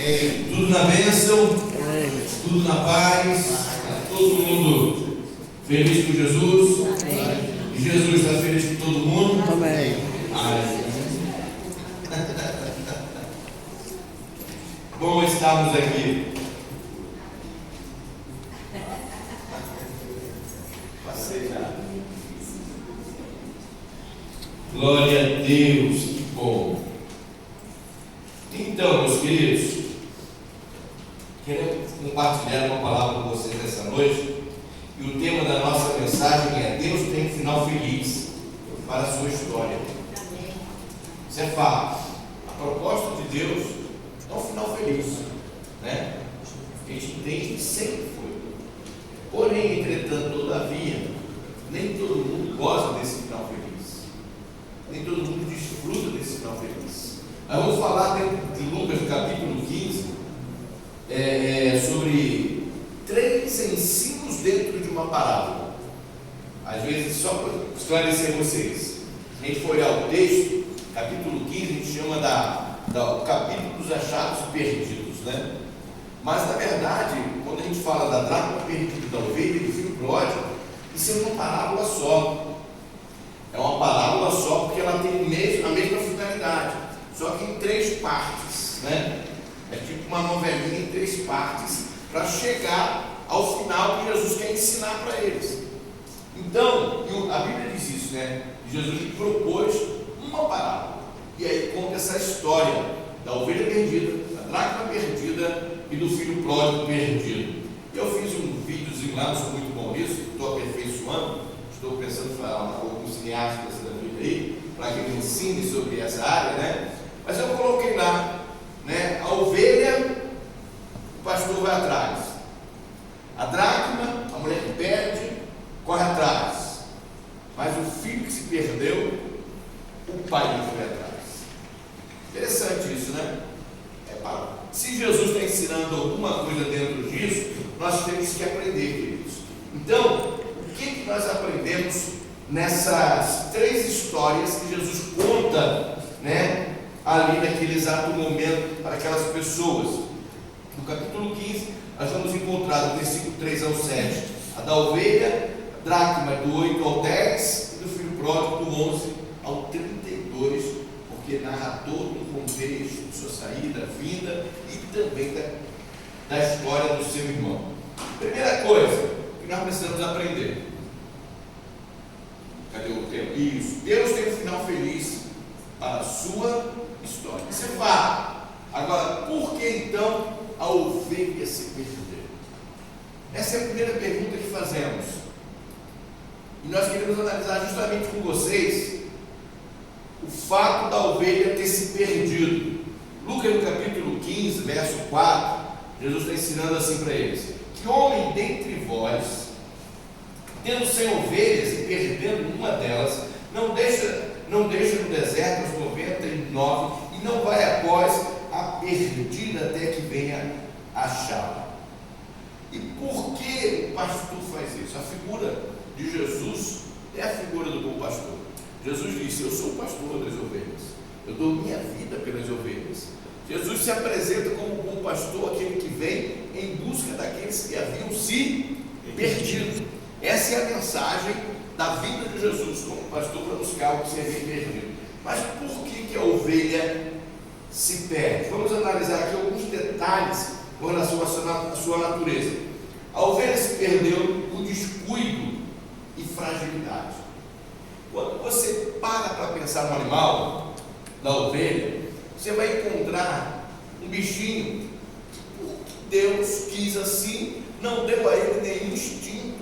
Tudo na bênção, tudo na paz, todo mundo feliz com Jesus. E Jesus está feliz com todo mundo. Amém. Bom estarmos aqui. Passei já. Glória a Deus, que bom. Então, meus queridos, quero compartilhar uma palavra com vocês nessa noite. E o tema da nossa mensagem é: Deus tem um final feliz para a sua história. Isso é fato. A proposta de Deus é um final feliz, né? A gente entende que sempre foi. Porém, entretanto, todavia, nem todo mundo gosta desse final feliz. Nem todo mundo desfruta desse final feliz. Nós vamos falar dentro de Lucas, no capítulo 15, sobre 3 ensinos dentro de uma parábola. Às vezes, só para esclarecer vocês, se a gente for olhar o texto, capítulo 15, a gente chama do capítulo dos achados perdidos, né? Mas, na verdade, quando a gente fala da dracma perdida, da ovelha e do filho pródigo, isso é uma parábola só. É uma parábola só porque ela tem a mesma finalidade, só que em 3 partes, né? É tipo uma novelinha em 3 partes, para chegar ao final que Jesus quer ensinar para eles. Então, a Bíblia diz isso, né? Jesus propôs uma parábola, e aí conta essa história da ovelha perdida, da dracma perdida e do filho pródigo perdido. Eu fiz um videozinho lá, não sou muito bom nisso, estou aperfeiçoando, estou pensando em falar com alguns cineastas da Bíblia aí, para que me ensine sobre essa área, né? Mas eu coloquei lá, né? A ovelha, o pastor vai atrás. A dracma, a mulher que perde, corre atrás. Mas o filho que se perdeu, o pai não foi atrás. Interessante isso, né? Se Jesus está ensinando alguma coisa dentro disso, nós temos que aprender, queridos. Então, o que nós aprendemos nessas 3 histórias que Jesus conta, né, ali naquele exato momento para aquelas pessoas? No capítulo 15, nós vamos encontrar do versículo 3 ao 7 a da ovelha, a dracma do 8 ao 10 e do filho pródigo do 11 ao 32, porque narra todo o contexto de sua saída, vinda e também da história do seu irmão. Primeira coisa que nós precisamos aprender. Cadê o tempo? Isso. Deus tem um final feliz para a sua história. Isso é fato. Agora, por que então a ovelha se perdeu? Essa é a primeira pergunta que fazemos. E nós queremos analisar justamente com vocês o fato da ovelha ter se perdido. Lucas, no capítulo 15, verso 4, Jesus está ensinando assim para eles: que homem dentre vós, tendo 100 ovelhas e perdendo uma delas, não deixa no deserto as 99 e não vai após a perdida até que venha achá-la. E por que o pastor faz isso? A figura de Jesus é a figura do bom pastor. Jesus disse: eu sou o pastor das ovelhas, eu dou minha vida pelas ovelhas. Jesus se apresenta como o bom pastor, aquele que vem em busca daqueles que haviam se perdido. Essa é a mensagem da vida de Jesus como pastor, para buscar o que se havia perdido. Mas por que a ovelha se perde? Vamos analisar aqui alguns detalhes com relação à sua natureza. A ovelha se perdeu por descuido e fragilidade. Quando você para pensar no animal da ovelha, você vai encontrar um bichinho que Deus quis assim, não deu a ele nenhum instinto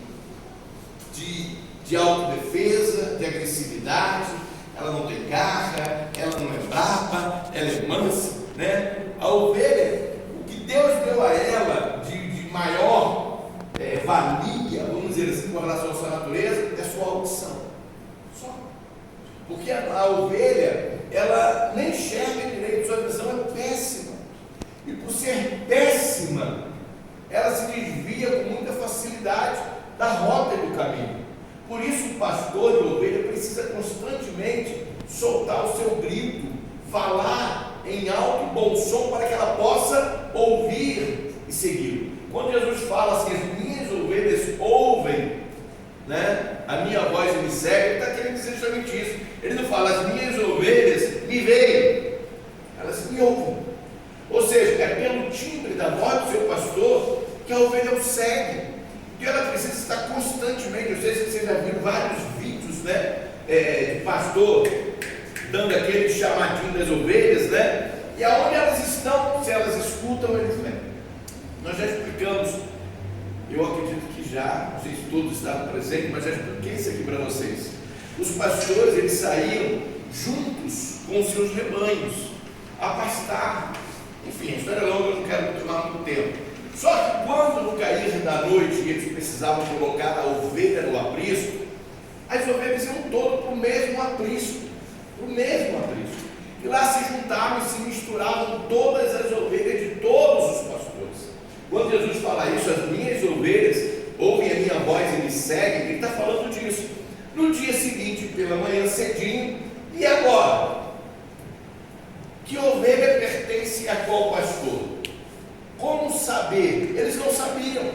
de autodefesa, de agressividade. Ela não tem garra, ela não é brava, ela é mansa, né? A ovelha, o que Deus deu a ela de maior valia, vamos dizer assim, com relação à sua natureza, é sua audição. Só. Porque a ovelha, ela nem enxerga direito, sua visão é péssima. E por ser péssima, ela se desvia com muita facilidade da rota e do caminho. Por isso o pastor de ovelha precisa constantemente soltar o seu grito, falar em alto e bom som para que ela possa seja, é pelo timbre da voz do seu pastor que a ovelha o segue. E ela precisa estar constantemente. Eu sei se vocês já viram vários vídeos, né, de pastor dando aquele chamadinho das ovelhas, né? E aonde elas estão, se elas escutam, eles vêm. Nós já explicamos, eu acredito que já, não sei se todos estavam presentes, mas já expliquei isso aqui para vocês. Os pastores, eles saíam juntos com os seus rebanhos, a pastar. Enfim, a história é longa, eu não quero tomar muito tempo. Só que quando no cair da noite eles precisavam colocar a ovelha no aprisco, as ovelhas iam todas para o mesmo aprisco. E lá se juntavam e se misturavam todas as ovelhas de todos os pastores. Quando Jesus fala isso, as minhas ovelhas ouvem a minha voz e me seguem, ele está falando disso. No dia seguinte, pela manhã cedinho, e agora? Que ovelha pertence a qual pastor? Como saber? Eles não sabiam.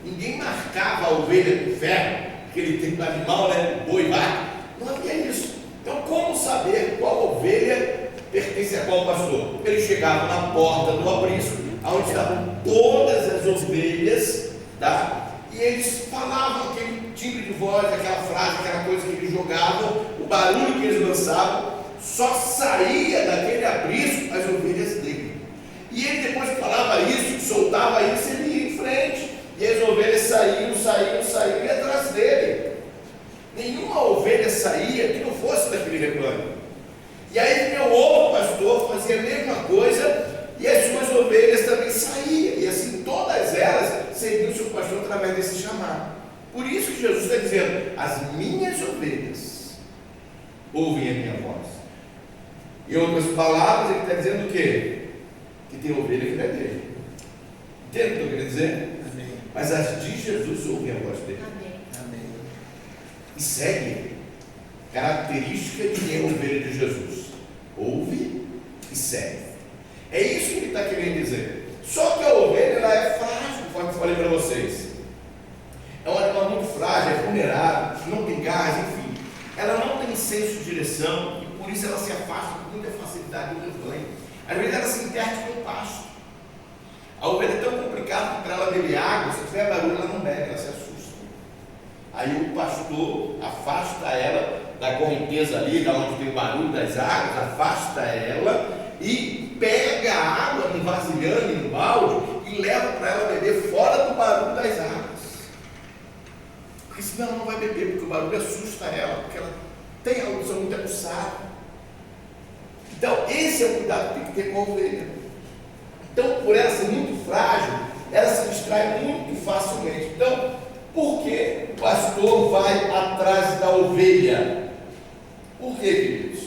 Ninguém marcava a ovelha com ferro, aquele tipo de animal, né? Boi, vaca. Não havia isso. Então, como saber qual ovelha pertence a qual pastor? Eles chegavam na porta do aprisco, onde estavam todas as ovelhas, tá? E eles falavam aquele timbre de voz, aquela frase, aquela coisa que eles jogavam, o barulho que eles lançavam, só saía daquele aprisco as ovelhas dele. E ele, depois que falava isso, soltava isso, ele ia em frente. E as ovelhas saíam e atrás dele. Nenhuma ovelha saía que não fosse daquele rebanho. E aí vinha o outro pastor, fazia a mesma coisa, e as suas ovelhas também saíam. E assim todas elas seguiam o seu pastor através desse chamado. Por isso que Jesus está dizendo: as minhas ovelhas ouvem a minha voz. Em outras palavras, ele está dizendo o quê? Que tem ovelha que não é dele. Entende o que eu queria dizer? Amém. Mas as de Jesus ouvem a voz dele. Amém. E segue. Característica de quem é ovelha de Jesus: ouve e segue. É isso que ele está querendo dizer. Só que a ovelha, ela é frágil, como eu falei para vocês. É um animal muito frágil, é vulnerável, não tem gás, enfim. Ela não tem senso de direção e por isso ela se afasta com muita facilidade do rebanho. Às vezes ela se interde com o pasto. A ovelha é tão complicada que para ela beber água, se tiver barulho, ela não bebe, ela se assusta. Aí o pastor afasta ela da correnteza ali, da onde tem o barulho das águas, afasta ela e pega a água no vasilhame, no balde, e leva para ela beber fora do barulho das águas. Porque senão ela não vai beber, porque o barulho assusta ela, porque ela tem a audição muito aguçada. Então, esse é o cuidado que tem que ter com a ovelha. Então, por ela ser muito frágil, ela se distrai muito facilmente. Então, por que o pastor vai atrás da ovelha? Por que, queridos?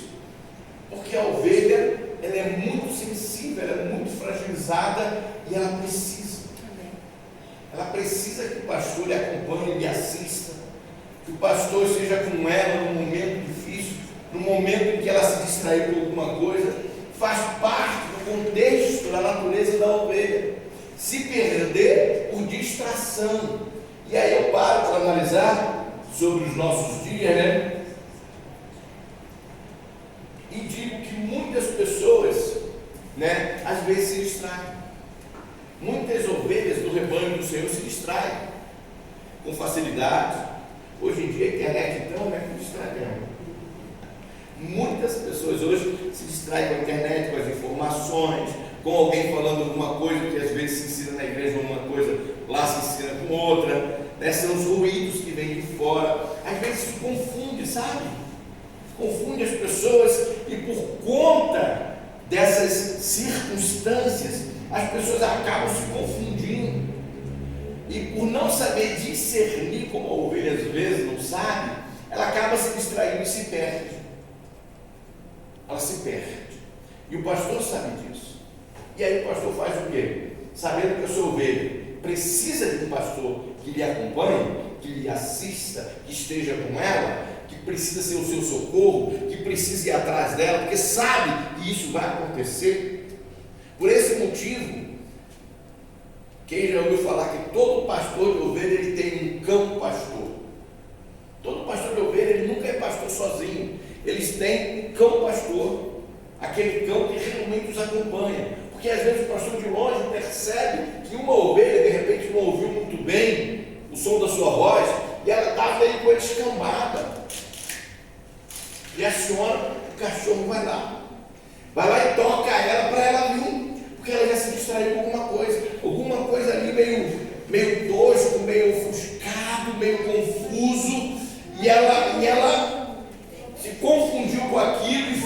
Porque a ovelha, ela é muito sensível, ela é muito fragilizada e ela precisa. Ela precisa que o pastor lhe acompanhe, lhe assista, que o pastor esteja com ela num momento difícil, no momento em que ela se distraiu com alguma coisa. Faz parte do contexto da natureza da ovelha se perder por distração. E aí eu paro para analisar sobre os nossos dias, né? E digo que muitas pessoas, né, às vezes se distraem. Muitas ovelhas do rebanho do Senhor se distraem com facilidade. Hoje em dia a internet então é muito distraída. Muitas pessoas hoje se distraem com a internet, com as informações, com alguém falando alguma coisa que às vezes se ensina na igreja uma coisa, lá se ensina com outra, né? São os ruídos que vêm de fora. Às vezes se confunde, sabe? Confunde as pessoas e por conta dessas circunstâncias, as pessoas acabam se confundindo. E por não saber discernir, como a ovelha às vezes não sabe, ela acaba se distraindo e se perde. Ela se perde. E o pastor sabe disso. E aí o pastor faz o quê? Sabendo que a sua ovelha precisa de um pastor que lhe acompanhe, que lhe assista, que esteja com ela, que precisa ser o seu socorro, que precisa ir atrás dela, porque sabe que isso vai acontecer. Por esse motivo, quem já ouviu falar que todo pastor de ovelha ele tem um cão pastor? Todo pastor de ovelha ele nunca é pastor sozinho. Eles têm um cão pastor. aquele cão que realmente os acompanha. Porque às vezes o pastor de longe percebe que uma ovelha de repente não ouviu muito bem o som da sua voz e ela está meio com a escambada. E aciona, o cachorro vai lá e toca ela para ela vir, porque ela já se distraiu com alguma coisa ali meio tosco, meio ofuscado, meio confuso, e ela se confundiu com aquilo e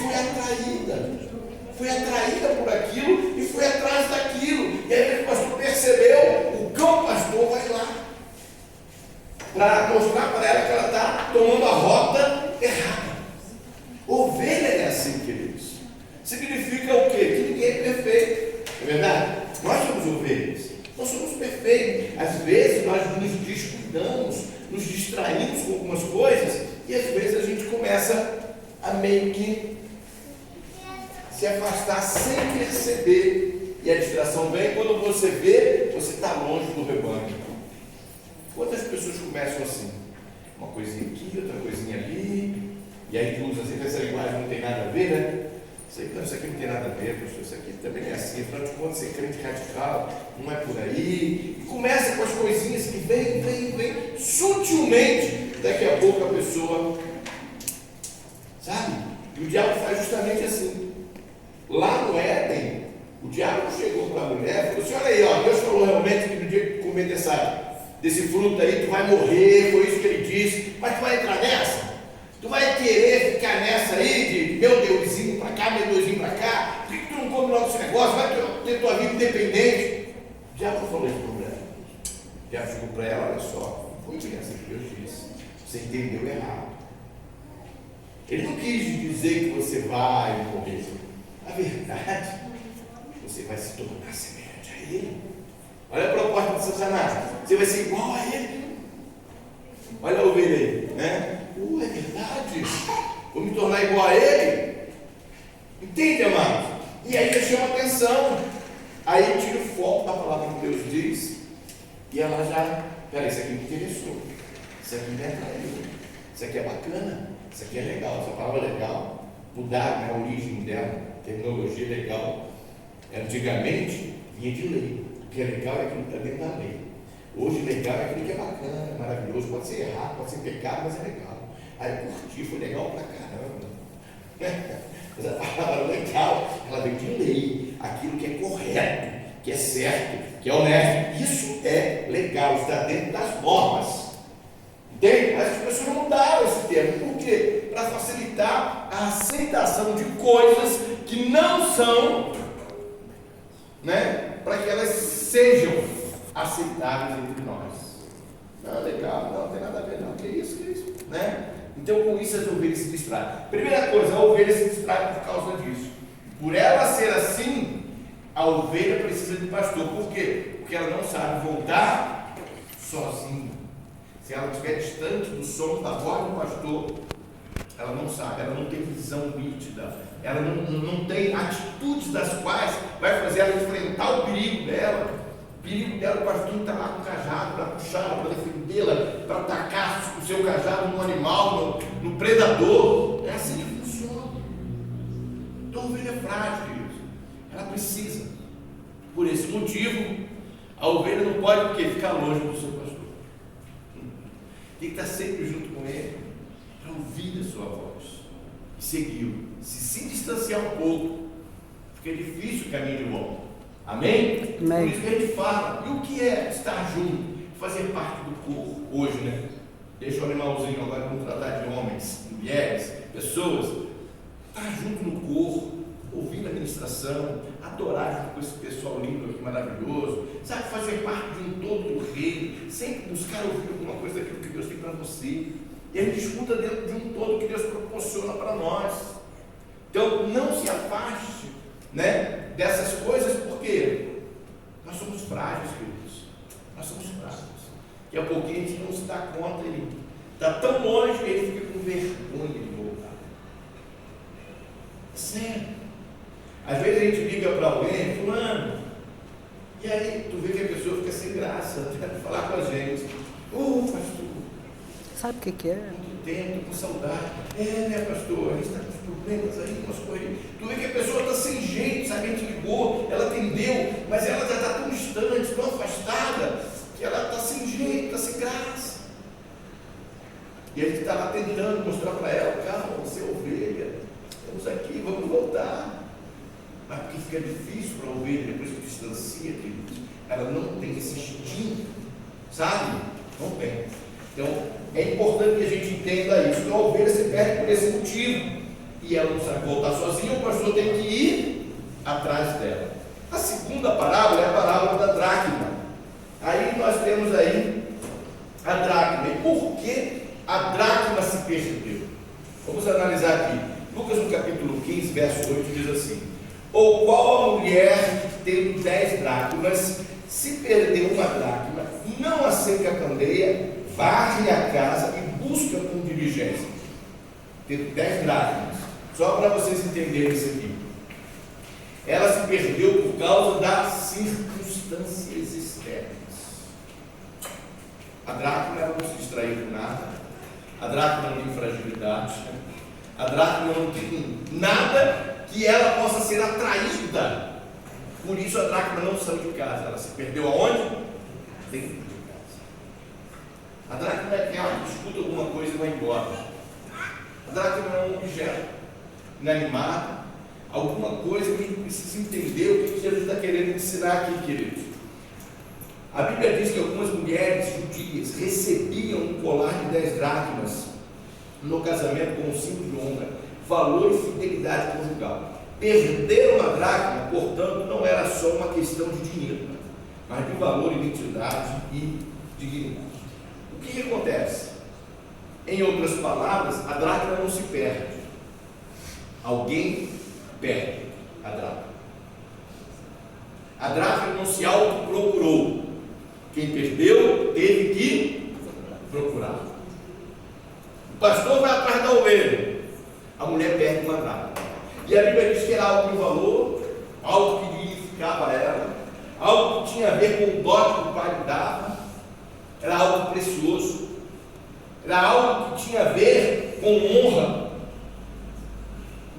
foi atraída por aquilo e foi atrás daquilo. E aí o pastor percebeu, o cão pastor vai lá para mostrar para ela que ela está tomando a rota errada. Ovelha é assim, queridos. Significa o quê? Que ninguém é perfeito. É verdade? Nós somos ovelhas. Nós somos perfeitos. Às vezes nós nos descuidamos, nos distraímos com algumas coisas e às vezes a gente começa a meio que se afastar sem perceber. E a distração vem quando você vê, você está longe do rebanho. Quantas pessoas começam assim? Uma coisinha aqui, outra coisinha ali. E aí tu usa assim, essa linguagem não tem nada a ver, né? Isso aqui não tem nada a ver, pastor, isso aqui também é assim, afinal de contas, ser crente radical, não é por aí. E começa com as coisinhas que vem, sutilmente, daqui a pouco a pessoa, sabe? E o diabo faz justamente assim. Lá no Éden, o diabo chegou para a mulher e falou assim: olha aí, ó, Deus falou realmente que no dia que comer desse fruto aí, tu vai morrer, foi isso que ele disse, mas tu vai entrar nessa? Tu vai querer ficar nessa aí de meu Deusinho para cá, meu Deusinho para cá? Por que tu não come logo esse negócio? Vai ter tua vida independente. O diabo falou isso para ela. O diabo chegou para ela: olha só, foi bem assim que Deus disse. Você entendeu errado. Ele não quis dizer que você vai morrer. Na verdade, você vai se tornar semelhante a ele. Olha a proposta de Satanás. Você vai ser igual a ele. Olha a ovelha aí, né? É verdade, vou me tornar igual a ele. Entende, amados? E aí eu chamo a atenção. Aí eu tiro o foco da palavra que Deus diz. E ela já, peraí, isso aqui me interessou. Isso aqui me atraiu. Isso aqui é bacana. Isso aqui é legal, essa palavra é legal. Mudar, né, a origem dela, terminologia legal. Antigamente vinha de lei. O que é legal é aquilo que está dentro da lei. Hoje legal é aquilo que é bacana, é maravilhoso. Pode ser errado, pode ser pecado, mas é legal. Aí eu curti, foi legal pra caramba. Mas a palavra legal, ela vem de lei, aquilo que é correto, que é certo, que é honesto. Isso é legal, está dentro das normas. Entende? Mas as pessoas não mudaram esse termo. Por quê? Para facilitar a aceitação de coisas que não são, né? Para que elas sejam aceitáveis entre nós. Não, legal, não tem nada a ver, não. Que isso, né? Então, com isso, as ovelhas se distraem. Primeira coisa, a ovelha se distrai por causa disso. Por ela ser assim, a ovelha precisa de pastor. Por quê? Porque ela não sabe voltar sozinha. Se ela estiver distante do som da voz do pastor, ela não sabe, ela não tem visão nítida, ela não tem atitudes das quais vai fazer ela enfrentar o perigo dela. O perigo dela, o pastor está lá com o cajado para puxá-la, para defendê-la, para atacar o seu cajado no animal, no predador. É assim que funciona. Então a ovelha é frágil, queridos. Ela precisa. Por esse motivo, a ovelha não pode ficar longe do seu pastor. Tem que estar sempre junto com ele para ouvir a sua voz e segui-lo. Se distanciar um pouco, fica difícil o caminho de volta. Amém? Amém? Por isso que a gente fala. E o que é estar junto? Fazer parte do corpo hoje, né? Deixa o animalzinho, agora vamos tratar de homens, mulheres, pessoas. Estar junto no corpo, ouvindo a ministração, adorar junto com esse pessoal lindo aqui, maravilhoso, sabe, fazer parte de um todo do reino, sempre buscar ouvir alguma coisa daquilo que Deus tem para você. E a gente escuta dentro de um todo que Deus proporciona para nós. Então não se afaste, né, dessas coisas, porque nós somos frágeis, queridos. Nós somos frágeis. Daqui a pouquinho a gente não se dá conta, ele está tão longe que ele fica com vergonha de voltar. Sério. Às vezes a gente liga para alguém, fulano, e aí tu vê que a pessoa fica sem graça, até falar com a gente. Pastor, Sabe o que é? Muito tempo, com saudade. Né, pastor? A gente está com os problemas aí, umas coisas. Tu vê que a pessoa está sem jeito, sabe? A gente ligou, ela atendeu, mas ela já está tão distante, tão afastada, que ela está sem jeito, está sem graça. E a gente está lá tentando mostrar para ela: calma, você é ovelha, estamos aqui, vamos voltar. Mas porque fica difícil para a ovelha, depois que distancia, queridos, ela não tem esse instinto, sabe? Não tem. Então, é importante que a gente entenda isso. Então, a ovelha se perde por esse motivo. E ela não sabe voltar sozinha, o pastor tem que ir atrás dela. A segunda parábola é a parábola da dracma. Aí nós temos aí a dracma. E por que a dracma se perdeu? Vamos analisar aqui. Lucas, no capítulo 15, verso 8, diz assim: ou qual a mulher que teve 10 dracmas, se perdeu uma dracma, não acende a candeia, varre a casa e busca com diligência. Teve 10 dracmas. Só para vocês entenderem isso aqui. Ela se perdeu por causa das circunstâncias externas. A dracma ela não se distraiu com nada. A dracma não tem fragilidade. A dracma não tem nada que ela possa ser atraída. Por isso a dracma não saiu de casa. Ela se perdeu aonde? Dentro de casa. A dracma é aquela que escuta alguma coisa e vai embora. A dracma é um objeto inanimado, alguma coisa que a gente precisa entender o que Jesus está querendo ensinar aqui, queridos. A Bíblia diz que algumas mulheres judias recebiam um colar de 10 dracmas no casamento com um símbolo de honra, valor e fidelidade conjugal. Perder uma dracma, portanto, não era só uma questão de dinheiro, mas de valor, identidade e dignidade. O que acontece? Em outras palavras, a dracma não se perde. Alguém perde a dracma. A dracma não se autoprocurou. Quem perdeu teve que procurar. O pastor vai atrás da ovelha. A mulher perde uma dracma. E a Bíblia diz que era algo de valor, algo que dignificava ela, algo que tinha a ver com o dote que o pai lhe dava, era algo precioso, era algo que tinha a ver com honra.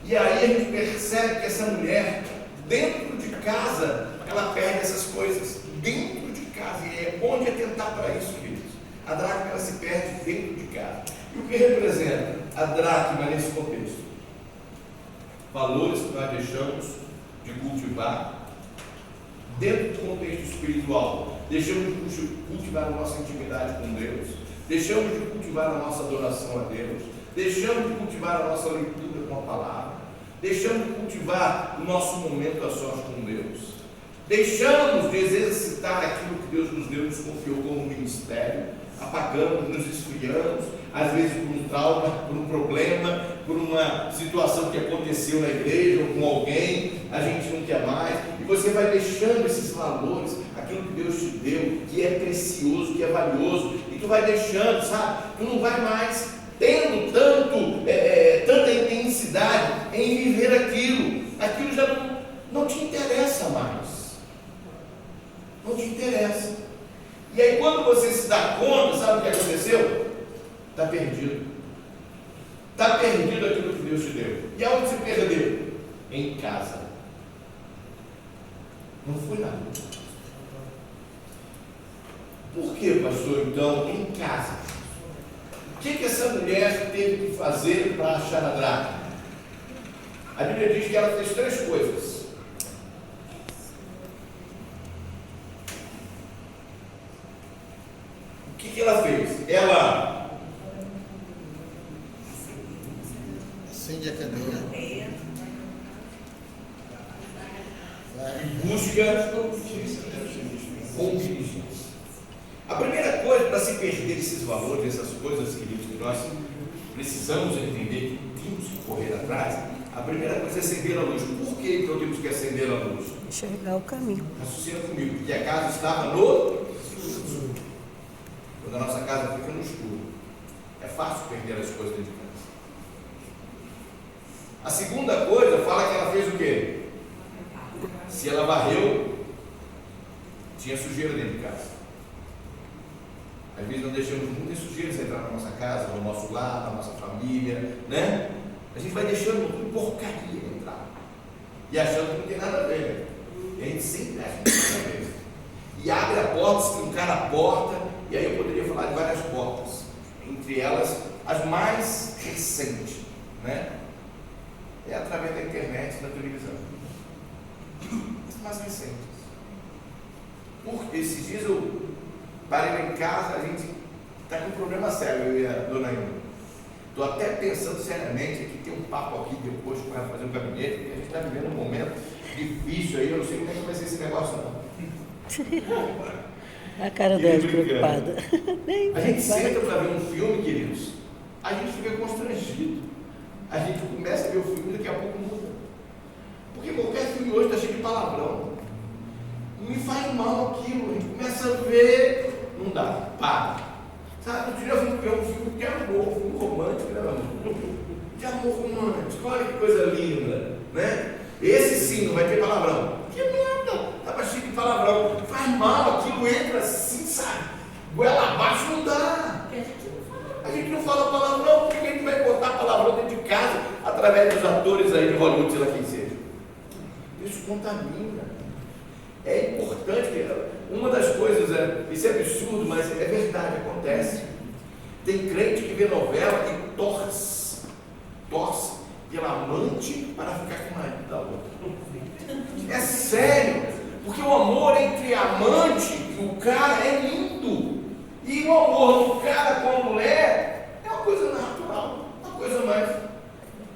E aí a gente percebe que essa mulher, dentro de casa, ela perde essas coisas. Dentro de casa, e é onde atentar para isso, queridos. A dracma ela se perde dentro de casa. E o que representa a dracma nesse contexto? Valores que nós deixamos de cultivar dentro do contexto espiritual. Deixamos de cultivar a nossa intimidade com Deus, deixamos de cultivar a nossa adoração a Deus, deixamos de cultivar a nossa leitura com a palavra, deixamos de cultivar o nosso momento a sós com Deus, deixamos de exercitar aquilo que Deus nos deu, nos confiou como ministério, apagamos, nos esfriamos, às vezes por um trauma, por um problema, por uma situação que aconteceu na igreja ou com alguém, a gente não quer mais, e você vai deixando esses valores, aquilo que Deus te deu, que é precioso, que é valioso, e tu vai deixando, sabe? Tu não vai mais tendo tanta intensidade em viver aquilo já não te interessa mais, não te interessa. E aí quando você se dá conta, sabe o que aconteceu? Está perdido. Está perdido aquilo que Deus te deu. E aonde se perdeu? Em casa. Não foi na rua. Por que, pastor, então, em casa? O que essa mulher teve que fazer para achar a dracma? A Bíblia diz que ela fez 3 coisas. O que ela fez? Ela acende a candeia, busca com diligência. A primeira coisa para se perder esses valores, essas coisas, queridos, que nós precisamos entender, que temos que correr atrás, a primeira coisa é acender a luz. Por que nós temos que acender a luz? Enxergar o caminho. Raciocina comigo, porque a casa estava no escuro. Quando a nossa casa fica no escuro, é fácil perder as coisas dentro de casa. A segunda coisa fala que ela fez o quê? Se ela varreu, tinha sujeira dentro de casa. Às vezes nós deixamos muitas sujeiras entrar na nossa casa, no nosso lar, na nossa família, né? A gente vai deixando tudo porcaria entrar. E achando que não tem nada a ver. E a gente sempre acha que não tem nada a ver. E abre a porta, se trancar a porta, e aí eu poderia falar de várias portas. Entre elas, as mais recentes, né? É através da internet e da televisão. As mais recentes. Porque esses dias eu parei lá em casa, a gente está com um problema sério, eu e a dona Ilma. Estou até pensando seriamente, aqui tem um papo aqui depois que vai fazer um gabinete, porque a gente está vivendo um momento difícil aí, eu não sei como é que vai ser esse negócio não. A cara dela preocupada. A gente senta para ver um filme, queridos, a gente fica constrangido. A gente começa a ver o filme e daqui a pouco muda. Porque qualquer filme hoje está cheio de palavrão. Me faz mal aquilo, a gente começa a ver, não dá, para. Sabe, eu já fui ver um filme de amor, um filme romântico, né, amor? De amor romântico, olha que coisa linda, né? Esse sim, não vai ter palavrão. Que nada, estava cheio de palavrão. Faz mal, aquilo entra assim, sabe? Goela abaixo não dá. A gente não fala palavrão, porque a gente vai botar palavrão dentro de casa, através dos atores aí de Hollywood, sei lá quem seja. Isso contamina. É importante, uma das coisas, isso é absurdo, mas é verdade, acontece. Tem crente que vê novela e torce pela amante para ficar com o marido da outra. É sério, porque o amor entre a amante e o cara é lindo. E o amor do cara com a mulher é uma coisa natural, uma coisa mais.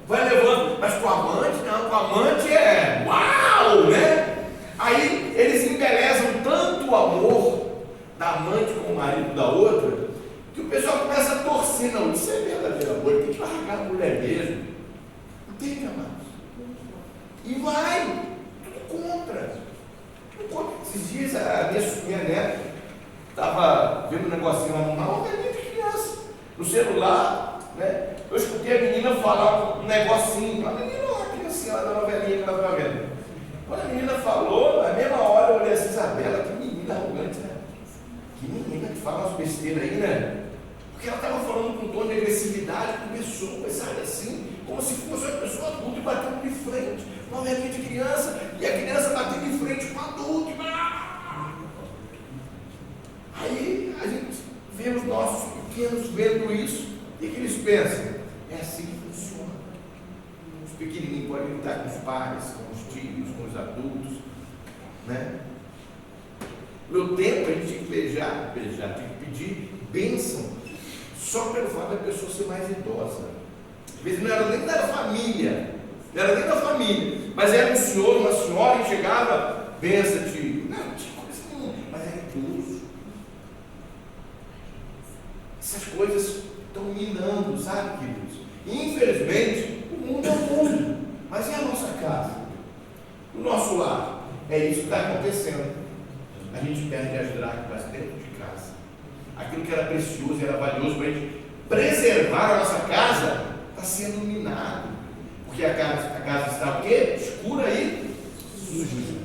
Vai levando, mas com a amante, não, com a amante é uau, né? Aí eles embelezam tanto o amor da amante com o marido da outra, que o pessoal começa a torcer. Não, isso é verdadeiro amor, tem que largar a mulher mesmo. Entende, amados? E vai, tudo contra. Esses dias a minha neta estava vendo um negocinho lá no mal, é de criança, no celular, né? Eu escutei a menina falar um negocinho, a menina, uma criancinha lá da novelinha que ela estava vendo. Quando a menina falou, na mesma hora eu olhei assim, Isabela, que menina arrogante, né? Que menina que fala umas besteiras aí, né? Porque ela estava falando com um tom de agressividade com pessoas, sabe assim? Como se fosse uma pessoa adulta e batendo de frente. Uma velhinha de criança, e a criança batendo de frente com o adulto. Aí a gente vê os nossos pequenos vendo isso, o que eles pensam? É assim que funciona. Os pequenininhos podem lutar com os pais, com os tios, com os adultos, né? No meu tempo a gente tinha que beijar, tinha que pedir bênção, só pelo fato da pessoa ser mais idosa. Às vezes não era nem da família, mas era um senhor, uma senhora que chegava, benção, tio. Não tinha coisa nenhuma, mas era idoso. Essas coisas estão minando, sabe, queridos? E, infelizmente, o mundo é o mundo, mas e a nossa casa? O nosso lar? É isso que está acontecendo. A gente perde as dracmas dentro de casa. Aquilo que era precioso, era valioso para a gente preservar a nossa casa, está sendo minado. Porque a casa está o quê? Escura e suja.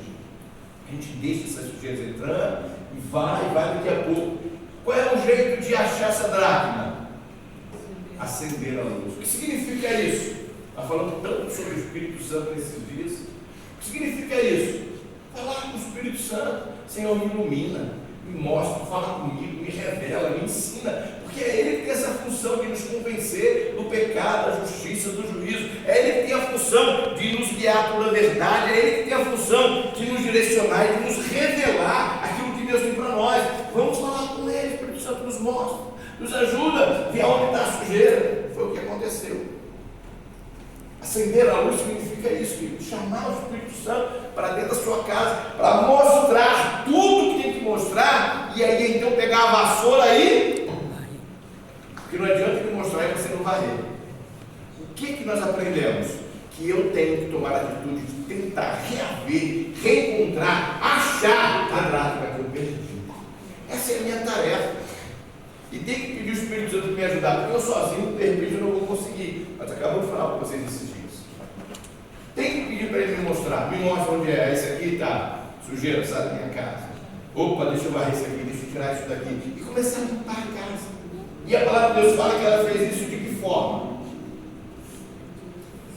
A gente deixa essas sujeiras entrando e vai daqui a pouco. Qual é o jeito de achar essa dracma? Acender a luz. O que significa isso? Está falando tanto sobre o Espírito Santo nesses dias. O que significa isso? Falar com o Espírito Santo. Senhor, me ilumina, me mostra, fala comigo, me revela, me ensina. Porque é Ele que tem essa função de nos convencer do pecado, da justiça, do juízo. É Ele que tem a função de nos guiar pela verdade. É Ele que tem a função de nos direcionar e de nos revelar aquilo que Deus tem para nós. Vamos falar com Ele, o Espírito Santo nos mostra, nos ajuda, vê onde está a sujeira. Foi o que aconteceu. Acender a luz significa isso, querido. Chamar o Espírito Santo para dentro da sua casa, para mostrar tudo que tem que mostrar, e aí então pegar a vassoura aí, porque não adianta ele mostrar e você não varrer. O que nós aprendemos? Que eu tenho que tomar a atitude de tentar reaver, reencontrar, achar a dracma que eu perdi. Essa é a minha tarefa. E tem que pedir o Espírito Santo para me ajudar, porque eu sozinho, de repente, eu não vou conseguir. Mas acabou de falar para vocês esses dias. Tem que pedir para ele me mostrar. Me mostra onde é. Esse aqui está sujeira, sabe, da minha casa. Opa, deixa eu varrer isso aqui, deixa eu tirar isso daqui. E começar a limpar a casa. E a palavra de Deus fala que ela fez isso de que forma?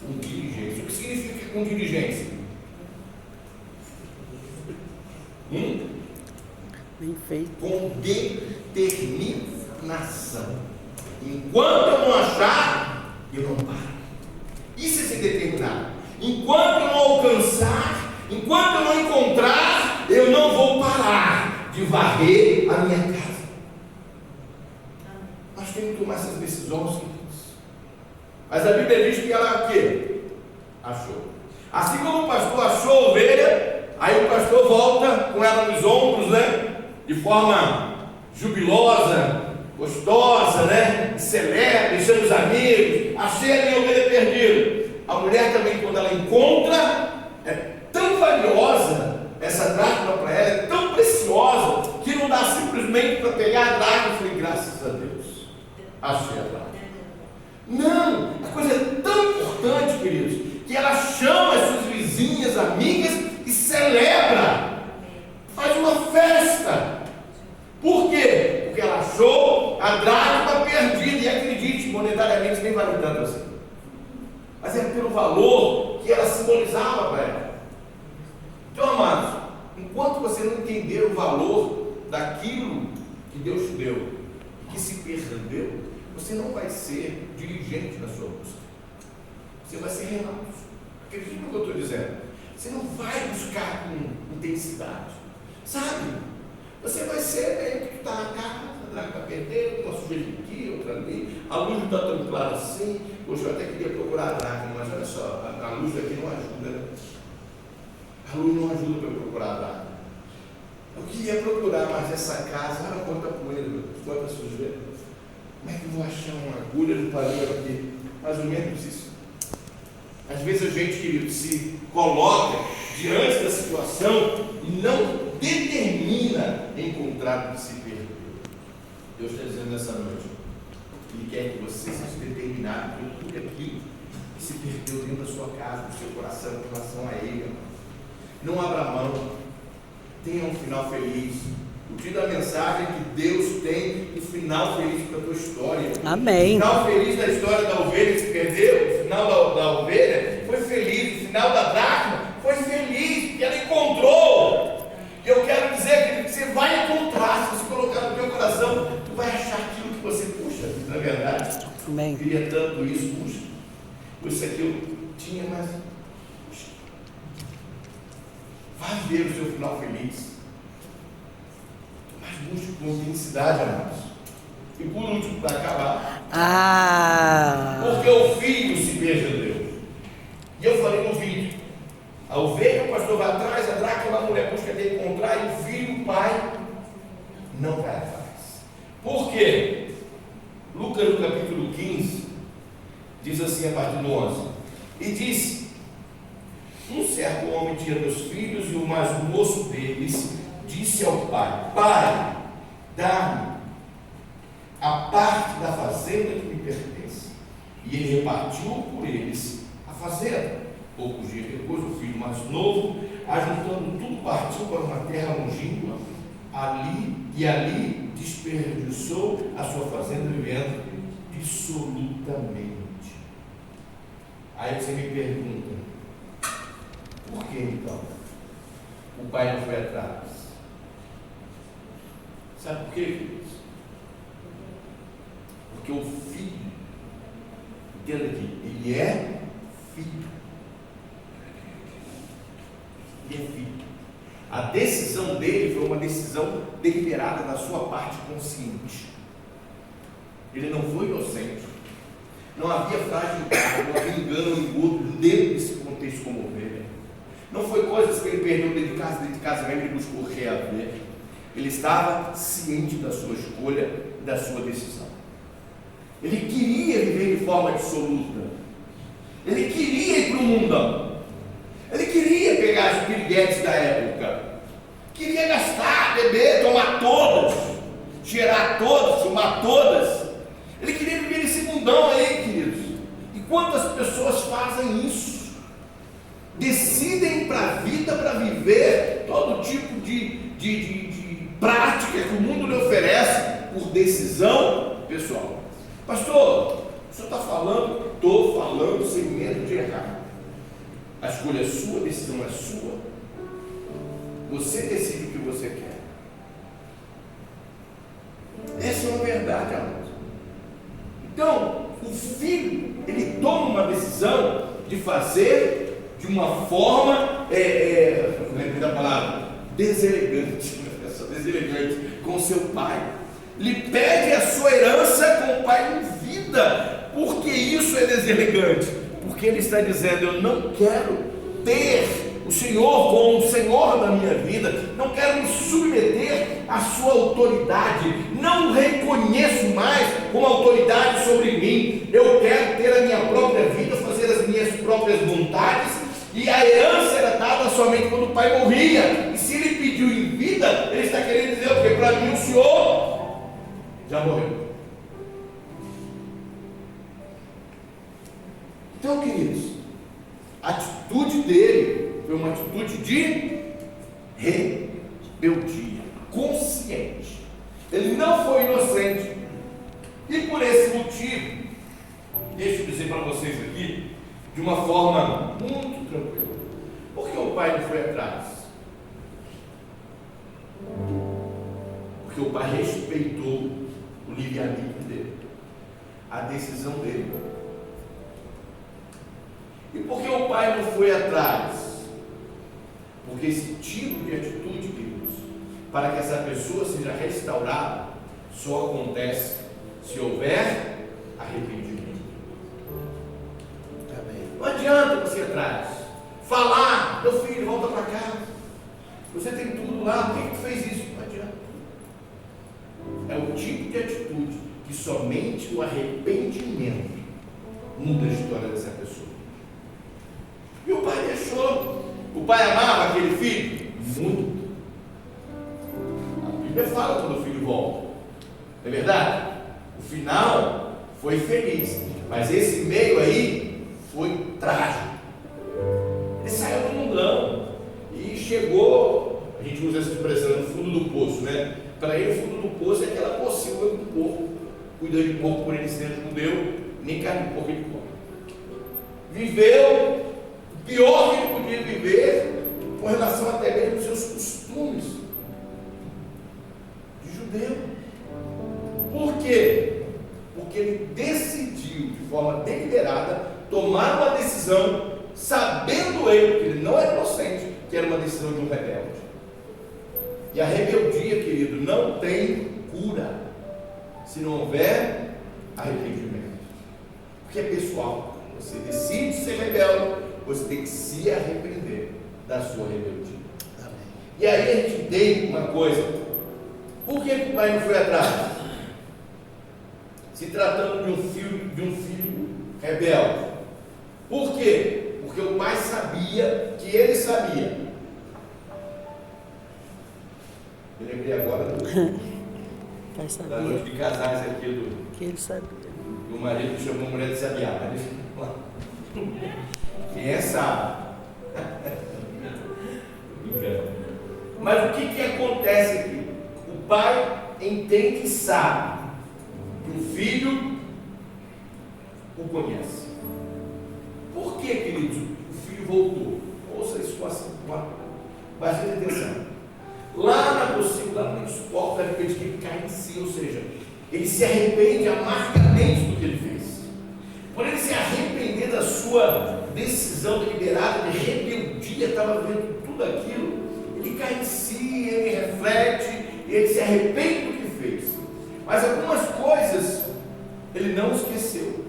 Com diligência. O que significa com diligência? Bem feito. Com determinação. Enquanto eu não achar, eu não paro. Isso é ser determinado. Enquanto eu não alcançar, enquanto eu não encontrar, eu não vou parar de varrer a minha casa. Nós temos que tomar essas decisões. Mas a Bíblia diz que ela o quê? Achou. Assim como o pastor achou a ovelha, aí o pastor volta com ela nos ombros, né? De forma jubilosa, gostosa, né? Celebra, chama os amigos, achei a minha ovelha perdida. A mulher também, quando ela encontra, é tão valiosa, essa dracma para ela é tão preciosa, que não dá simplesmente para pegar a dracma e falar, graças a Deus, achei a dracma. Não, a coisa é tão importante, queridos, que ela chama as suas vizinhas, amigas e celebra, faz uma festa. Por quê? Porque ela achou a dracma perdida, e acredite, monetariamente nem vale tanto assim, mas é pelo valor que ela simbolizava para ela. Então, amados, enquanto você não entender o valor daquilo que Deus te deu, que se perdeu, você não vai ser diligente na sua busca. Você vai ser relapso. Acredite no que eu estou dizendo. Você não vai buscar com intensidade. Sabe? Você vai ser que está na casa, a dracma perdeu, uma sujeira aqui, outra ali, a luz não está tão clara assim. Poxa, eu até queria procurar a dracma, mas olha só, a luz daqui não ajuda, né? A luz não ajuda para eu procurar a dracma. Eu queria procurar, mas essa casa, olha quanta poeira, quanta sujeira. Como é que eu vou achar uma agulha no palheiro aqui? Mais ou menos isso. Às vezes a gente, querido, se coloca diante da situação e não determina encontrar o que se perdeu. Deus está dizendo nessa noite, Ele quer que você seja determinado por tudo aquilo que se perdeu dentro da sua casa, do seu coração, em relação a Ele. Não abra mão, tenha um final feliz. O título da mensagem é que Deus tem um final feliz para a tua história. Amém. O final feliz da história da ovelha que se perdeu, o final da ovelha foi feliz, o final da dracma foi feliz, porque ela encontrou. E eu quero dizer que você vai encontrar, se você colocar no teu coração, tu vai achar aquilo que você puxa, na verdade. Amém. Eu queria tanto isso, puxa. Isso aqui eu tinha, mas puxa. Vai ver o seu final feliz. Mas busque com intensidade, amados. E por último, para acabar, porque o filho se perdeu. E eu falei no vídeo, a ovelha, o pastor vai atrás, a dracma, a mulher busca de encontrar, e o filho, o pai, não vai atrás. Por quê? Lucas, no capítulo 15, diz assim a partir do 11, e disse: um certo homem tinha 2 filhos, e o mais moço deles disse ao pai: pai, dá-me a parte da fazenda que me pertence. E ele repartiu por eles a fazenda. Poucos dias depois, o filho mais novo, ajuntando tudo, partiu para uma terra longínqua, ali desperdiçou a sua fazenda vivendo dissolutamente. Aí você me pergunta, por que então o pai não foi atrás? Sabe por quê, queridos? Porque o filho, entenda aqui, ele é filho. Ele é filho. A decisão dele foi uma decisão deliberada da sua parte consciente. Ele não foi inocente. Não havia fragilidade, não havia engano, engodo dentro desse contexto como ovelha. Não foi coisas que ele perdeu dentro de casa mesmo, ele buscou reaver. Ele estava ciente da sua escolha e da sua decisão. Ele queria viver de forma dissoluta. Ele queria ir para o mundão. Ele queria pegar as piriguetes da época. Queria gastar, beber, tomar todas, cheirar todas, fumar todas. Ele queria viver esse mundão aí, queridos. E quantas pessoas fazem isso? Decidem para a vida, para viver todo tipo de prática que o mundo lhe oferece por decisão pessoal. Pastor, o senhor está falando? Estou falando sem medo de errar. A escolha é sua, a decisão é sua. Você decide o que você quer. Essa é uma verdade, amados. Então, o filho, ele toma uma decisão de fazer de uma forma, da palavra, deselegante com seu pai. Lhe pede a sua herança com o pai em vida. Por que isso é deselegante? Porque ele está dizendo: eu não quero ter o Senhor como o Senhor da minha vida, não quero me submeter à sua autoridade, não reconheço mais como autoridade sobre mim. Eu quero ter a minha própria vida, fazer as minhas próprias vontades, e a herança era dada somente quando o pai morria. E se ele pediu em vida, ele está querendo dizer o quê? Para mim o Senhor já morreu. Então, queridos, a atitude dele foi uma atitude de rebeldia, consciente. Ele não foi inocente. E por esse motivo, deixa eu dizer para vocês aqui, de uma forma muito tranquila, por que o pai não foi atrás? Porque o pai respeitou o livre-arbítrio dele, a decisão dele. E por que o pai não foi atrás? Porque esse tipo de atitude, queridos, para que essa pessoa seja restaurada, só acontece se houver arrependimento. Não adianta você ir atrás, falar: meu filho, volta para casa, você tem tudo lá, por que fez isso? Não adianta. É o tipo de atitude que somente o arrependimento muda a história dessa pessoa. E o pai deixou. O pai amava aquele filho? Muito. A Bíblia fala quando o filho volta. É verdade? O final foi feliz, mas esse meio aí foi trágico. Ele saiu do mundão e chegou, a gente usa essa expressão, no fundo do poço, né? Para ele, o fundo do poço é aquela pocilga do porco, cuidando de porco por ele ser judeu, nem carne de porco ele come. Viveu o pior que ele podia viver, com relação até mesmo aos seus costumes de judeu. Por quê? Porque ele decidiu, de forma deliberada, tomar uma decisão, sabendo ele que ele não era inocente, que era uma decisão de um rebelde. E a rebeldia, querido, não tem cura se não houver arrependimento. Porque é pessoal. Você decide ser rebelde, você tem que se arrepender da sua rebeldia. Amém. E aí a gente tem uma coisa: por que o pai não foi atrás? Se tratando de um filho rebelde. Por quê? Porque o pai sabia que ele sabia. Eu lembrei agora da noite de casais aqui que ele sabia. O marido chamou a mulher de sabiá. Quem sabe? Mas o que acontece aqui? O pai entende e sabe que o filho o conhece. Por que, queridos, o filho voltou? Ouça isso com bastante atenção. Lá na possível, lá no suporte, da repente que ele cai em si, ou seja, ele se arrepende amargamente do que ele fez. Por ele se arrepender da sua decisão deliberada de rebeldia, estava vendo tudo aquilo, ele cai em si, ele reflete, ele se arrepende do que fez. Mas algumas coisas ele não esqueceu.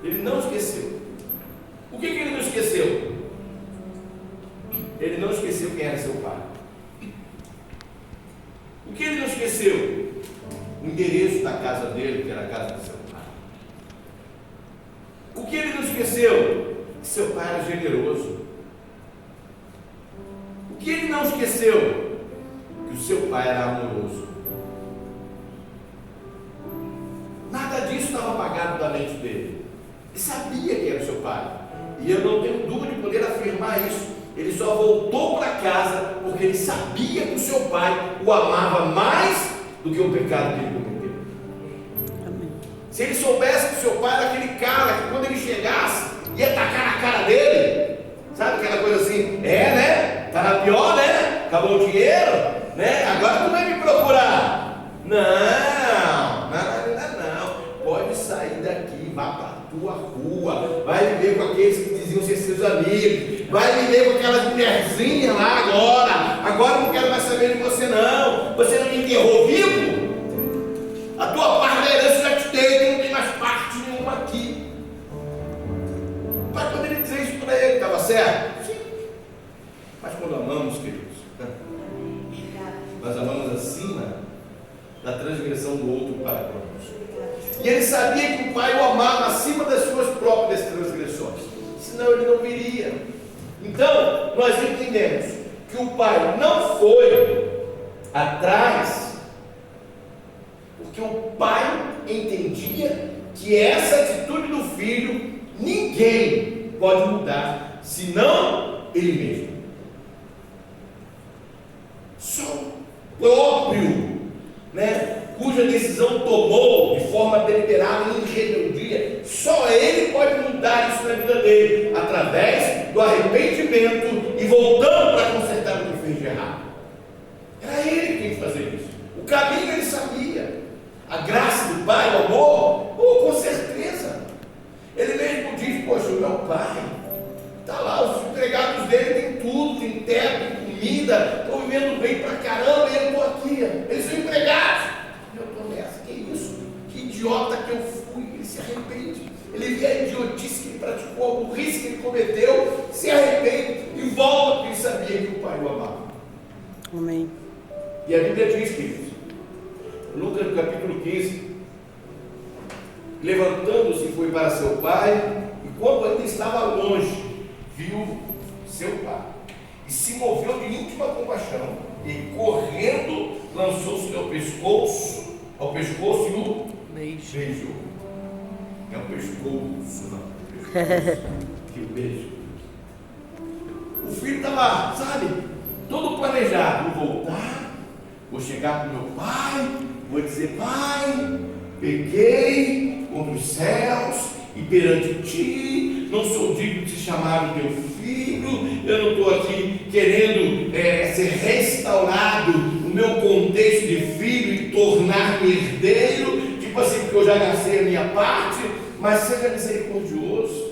Ele não esqueceu. O que ele não esqueceu? Ele não esqueceu quem era seu pai. O que ele não esqueceu? O endereço da casa dele, que era a casa do seu pai. O que ele não esqueceu? Que seu pai era generoso. O que ele não esqueceu? Que o seu pai era amoroso. Nada disso estava apagado da mente dele. Ele sabia que era o seu pai. E eu não tenho dúvida de poder afirmar isso. Ele só voltou para casa porque ele sabia que o seu pai o amava mais do que o pecado que ele cometeu. Amém. Se ele soubesse que o seu pai era aquele cara que quando ele chegasse ia tacar na cara dele, sabe aquela coisa assim, né? Tá pior, né? Acabou o dinheiro, né? Agora tu vai me procurar. Não. Pode sair daqui, vá para a tua rua, vai viver com aqueles que diziam ser seus amigos, vai viver com aquelas mulherzinhas lá agora não quero mais saber de você não, você não me enterrou vivo? A tua parte da herança já te dei, não tem mais parte nenhuma aqui. O pai poderia dizer isso para ele, estava certo? Sim. Mas quando amamos, queridos, nós amamos acima da transgressão do outro para conosco. E ele sabia que o pai o amava acima das suas próprias transgressões, senão ele não viria. Então, nós entendemos que o pai não foi atrás, porque o pai entendia que essa atitude do filho ninguém pode mudar, senão ele mesmo. Só o próprio, cuja decisão tomou de forma deliberada em rebeldia, só ele pode mudar isso na vida dele, através do arrependimento e voltando para consertar o que fez de errado. Era ele que tinha que fazer isso. O caminho ele sabia. A graça do pai, o amor, com certeza. Ele mesmo diz, poxa, o meu pai está lá, os empregados dele têm tudo, tem teto, tem comida, estão vivendo bem pra caramba, e eu estou aqui, eles são empregados. Eu estou nessa, que isso? Que idiota que eu fui. Ele se arrepende, ele vê a idiotice que ele praticou, a burrice que ele cometeu, se arrepende e volta porque ele sabia que o pai o amava. Amém. E a Bíblia diz, queridos, Lucas no capítulo 15, levantando-se foi para seu pai, e quando ainda estava longe, viu seu pai, e se moveu de íntima compaixão, e correndo, lançou-se ao pescoço e o beijou. É o pescoço, não. Que beijo. O filho estava, todo planejado. Vou voltar, vou chegar para o meu pai, vou dizer, pai, pequei contra os céus e perante ti, não sou digno de te chamar o teu filho, eu não estou aqui querendo ser restaurado no meu contexto de filho e tornar-me herdeiro, tipo assim, porque eu já gastei a minha parte, mas seja misericordioso,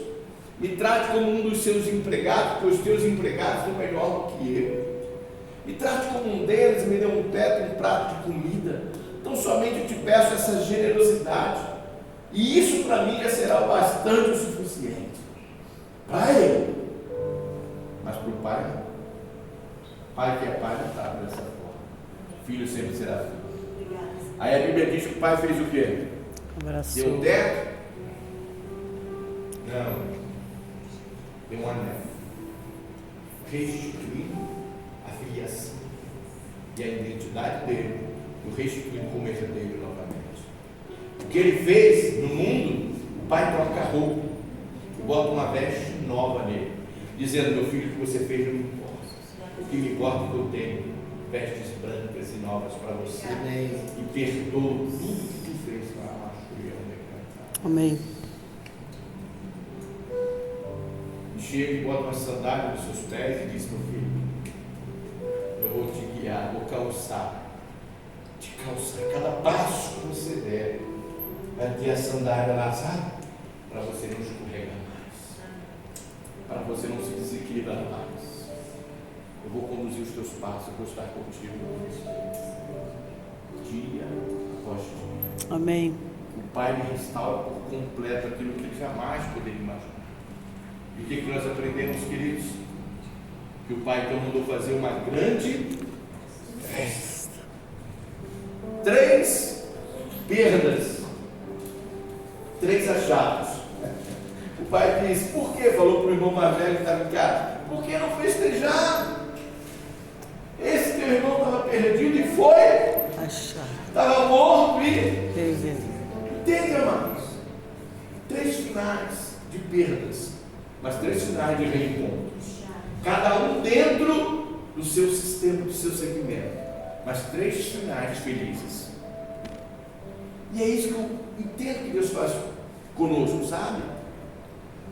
me trate como um dos seus empregados, porque os teus empregados são melhor do que eu, me trate como um deles, me dê um teto, um prato de comida. Então somente eu te peço essa generosidade, e isso para mim já será o bastante o suficiente. Pai, mas para o pai não. Pai que é pai não está dessa forma. Filho sempre será filho. Aí a Bíblia diz que o pai fez o quê? Abraçou. Deu um teto? Não. Deu um anel. Restituindo a filiação e a identidade dele, o restituindo como herdeiro novamente. O que ele fez no mundo, o pai troca a roupa e bota uma veste nova nele, dizendo, meu filho, o que você fez não me importa. O que me importa é que eu tenho vestes brancas e novas para você. Amém. E perdoa tudo que tu fez lá. Amém. E chega e bota uma sandália nos seus pés e diz, meu filho, eu vou te guiar, vou te calçar cada passo que você der, vai ter a sandália lá, para você não escorregar mais, para você não se desequilibrar mais. Eu vou conduzir os teus passos, eu vou estar contigo dia após dia. Amém. O Pai me restaura por completo aquilo que ele jamais poderia imaginar. E o que nós aprendemos, queridos? Que o Pai então mandou fazer uma grande festa. 3 perdas, 3 achados. O pai disse, por que? Falou para o irmão mais velho que estava em casa, por que não festejar? Esse teu irmão estava perdido e foi Achado. estava morto e Entende, irmãos? 3 finais de perdas, mas 3 finais de reencontros. cada um dentro do seu sistema, do seu segmento, mas 3 finais felizes. E é isso que eu entendo que Deus faz conosco, sabe?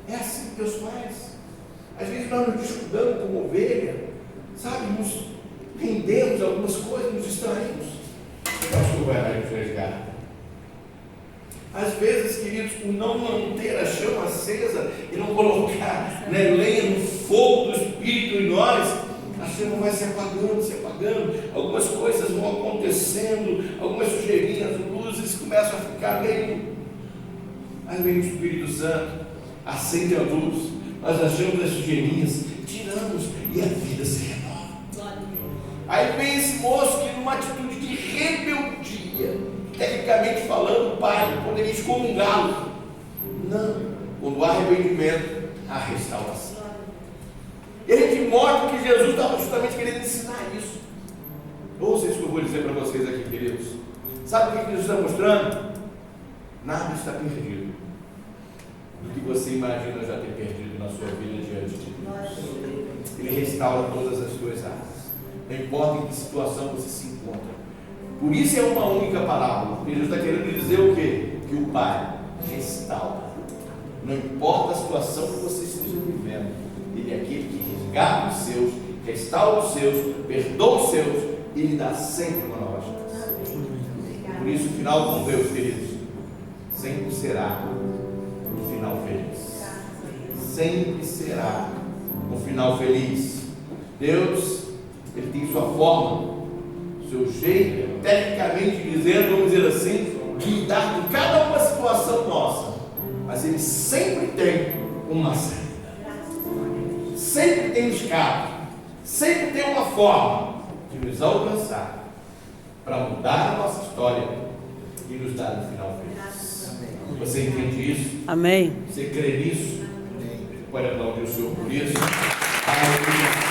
É assim que Deus faz. Às vezes nós nos descuidamos como ovelha, sabe? Nos rendemos a algumas coisas, nos distraímos. O pastor vai lá e nos resgata. Às vezes, queridos, por não manter a chama acesa e não colocar lenha no fogo do Espírito em nós, a chama vai se apagando, algumas coisas vão acontecendo, algumas sujeirinhas, luzes começam a ficar meio. Aí vem o Espírito Santo, acende a luz, nós achamos as sujeirinhas, tiramos e a vida se renova. Aí vem esse moço que numa atitude de rebeldia, tecnicamente falando, o pai poderia excomungá-lo. Não, quando há arrependimento, há restauração. E a gente mostra que Jesus estava justamente querendo ensinar isso. Ouça isso que eu vou dizer para vocês aqui, queridos. Sabe o que Jesus está mostrando? Nada está perdido do que você imagina já ter perdido na sua vida diante de Deus. Ele restaura todas as suas áreas. Não importa em que situação você se encontra. Por isso é uma única parábola. Jesus está querendo dizer o quê? Que o Pai restaura. Não importa a situação que você esteja vivendo, Ele é aquele que resgata os seus, restaura os seus, perdoa os seus e lhe dá sempre uma nova chance. Por isso o final com Deus, queridos, sempre será um final feliz. Sempre será um final feliz. Deus, Ele tem sua forma, seu jeito, tecnicamente dizendo, vamos dizer assim, de lidar com cada uma situação nossa, mas Ele sempre tem uma saída, sempre tem um escape, sempre tem uma forma de nos alcançar, para mudar a nossa história e nos dar um final feliz. Você entende isso? Amém. Você crê nisso? Pode aplaudir o Senhor por isso. Aleluia.